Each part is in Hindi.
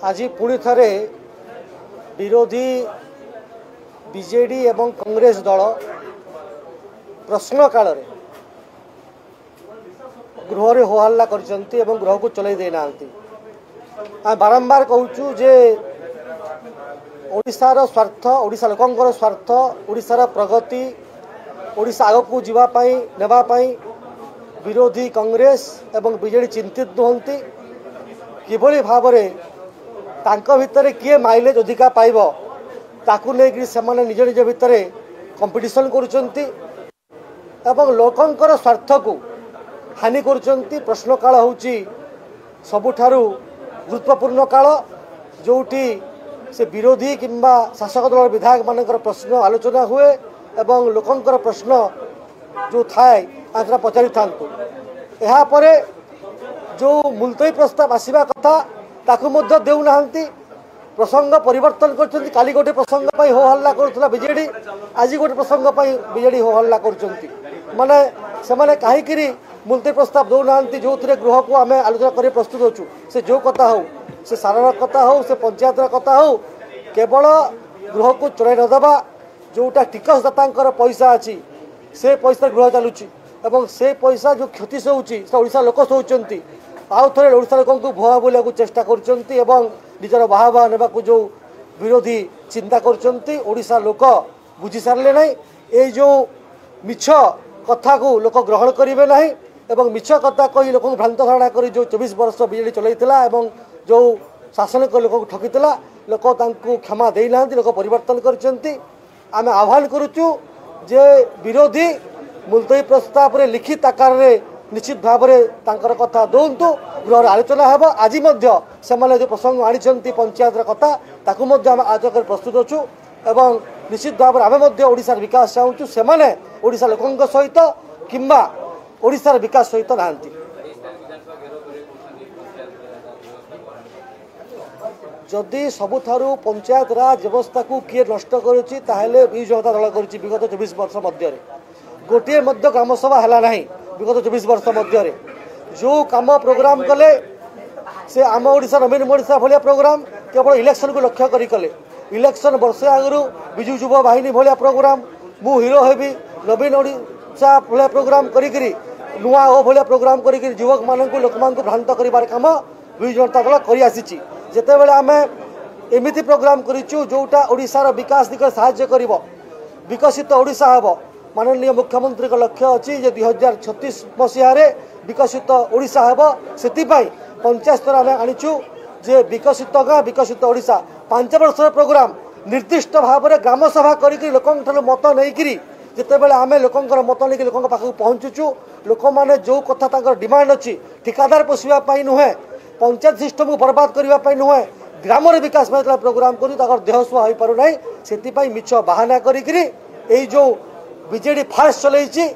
आज पुणी थे विरोधी बीजेडी एवं कांग्रेस दल प्रश्न काल गृह रे होहल्ला करचंती एवं गृह को चलाई देना बारंबार कहूँ जे ओडिशार स्वार्थ ओडिशा लोकंकर स्वार्थ ओडिशार प्रगति ओडिशा आग को जीवाई नेबाई विरोधी कांग्रेस एवं बीजेडी चिंतित नुहंती किभली भाव तांको भितर किए माइलेज अधिका पाइब ताकू लेकिन से निज निज भितर कंपटीशन करुचंती एवं लोकंकर स्वार्थ को हानि करुचंती। प्रश्न काल होची सबुठारु गुरुत्वपूर्ण काल जोटी से विरोधी किंबा शासक दल विधायक मानकर प्रश्न आलोचना हुए एवं लोकंकर प्रश्न जो थाए आंकड़ा पचारि थांतु यहाँ परे जो मुलतवी प्रस्ताव आसवा कथा ताकू मध्य देउनाहांती प्रसंग परिवर्तन करछंती। काली गोटे प्रसंग पई हो हल्ला करथला बीजेडी आज गोटे प्रसंग पई बीजेडी हो हल्ला करछंती माने से माने काहे करी मुलतवी प्रस्ताव देउनाहांती जो थिरे गृह को आमे आलोचना करी प्रस्तुत होछु से जो कथा हो से सारार कथा हो से पंचायत कथा हो केवल गृह को चढ़ाई न देबा जोटा टिकसदातांकर पैसा अछि से पैसा गृह चलुची एवं से पैसा जो क्षति होउची से ओडिशा लोक सोचंती आउ थे ओडिशा लोक भुआ बोलिया चेष्टा करचंती एवं निजर बाहाबा नेबा जो विरोधी चिंता करचंती ओडिशा लोक बुझी सारले नहीं ए जो मिछ कथा को लोक ग्रहण करेंगे नहीं एवं मिछ कथा कही लोक भ्रांत धारणा कर जो 24 वर्ष बीजेडी चलैतिला एवं जो शासन को लोक ठकीतिला लोक तांको क्षमा देना लोक परिवर्तन करचंती। आमे आह्वान करुचु जे विरोधी मुलतवी प्रस्ताव रे लिखित आकार रे निश्चित भाव में तांकर कथा दौंतु गृह आलोचना हेब। आज से जो प्रसंग आनी पंचायत कथा ताकू आज प्रस्तुत अच्छु एवं निश्चित भाव में आम ओडिशार विकास चाहूँ से ओडिशा लोकों सहित किंबा ओडिशार विकास सहित नहांती। जदि सबुठारु पंचायत राज व्यवस्था को किए नष्ट करुच्ची ताहेले विजु जनता दल करुच्ची विगत 24 वर्ष मध्य गोटे ग्राम सभा है ना विगत 24 वर्ष मध्य जो काम प्रोग्राम कले से आम ओडिशा नवीन ओडिशा भाया प्रोग्राम केवल इलेक्शन को लक्ष्य करी कले इलेक्शन वर्षे आगु विजु युवा बाहिनी भाया प्रोग्राम मु हिरो हेबी नवीन ओडिशा भाया प्रोग्राम करी नुआ ओ भाया प्रोग्राम करी युवक मानक लोक मानक भ्रांत करिवार काम विजु जनता दल करि आसीची। जेतेबेले आमे एमिति प्रोग्राम करिचु जोटा ओडिशार विकास दिग सहाय्य करिवो विकसित ओडिशा हेबो। माननीय मुख्यमंत्री का लक्ष्य अच्छी 2036 मसीह विकसित ओडिशा हेब से पंचायत स्तर आम आनीचु जे विकसित गाँ विकसित ओडिशा 5 वर्ष प्रोग्राम निर्दिष्ट भाव में ग्राम सभा करी लोक मत नहीं जितेबाला आम लोकर मत नहीं लोक पाखक पहुँचुचु लोक मैंने जो कथा डिमांड अच्छी ठिकादार पोषापी नुहे पंचायत सिस्टम को बर्बाद करने नुहे ग्राम विकास प्रोग्राम कर देह सुहा हो पार ना से मिछ बाहाना करी जो बीजेडी फास्ट चलती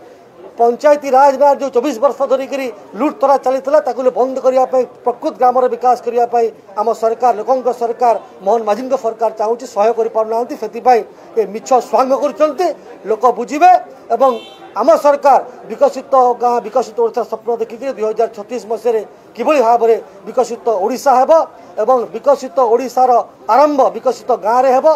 पंचायती राज में जो 24 वर्ष धरिक लुट तरा चली बंद करने प्रकृत ग्राम विकास करने आम सरकार लोकों सरकार मोहन माझी सरकार चाहूँ सहयोग कर पारना से मिछ स्वांग कर लोक बुझे एवं आम सरकार विकसित गाँ विकसित ओडिशा स्वप्न देखिए 2036 मसीह किभली भाव में विकसित ओडिशा हेब एवं विकसित ओडिशार आरंभ विकसित गाँव में हेब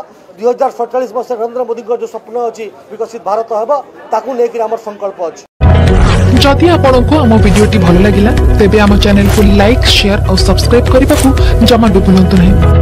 2047 मसीह नरेंद्र मोदी जो स्वप्न अच्छी विकसित भारत हेब ताकू लेकिन आम संकल्प अच्छी। जदि आपंक आम भिडी भल लगा तेब आम चैनल को लाइक शेयर और सब्सक्राइब करने को जमा भी भूलु नहीं।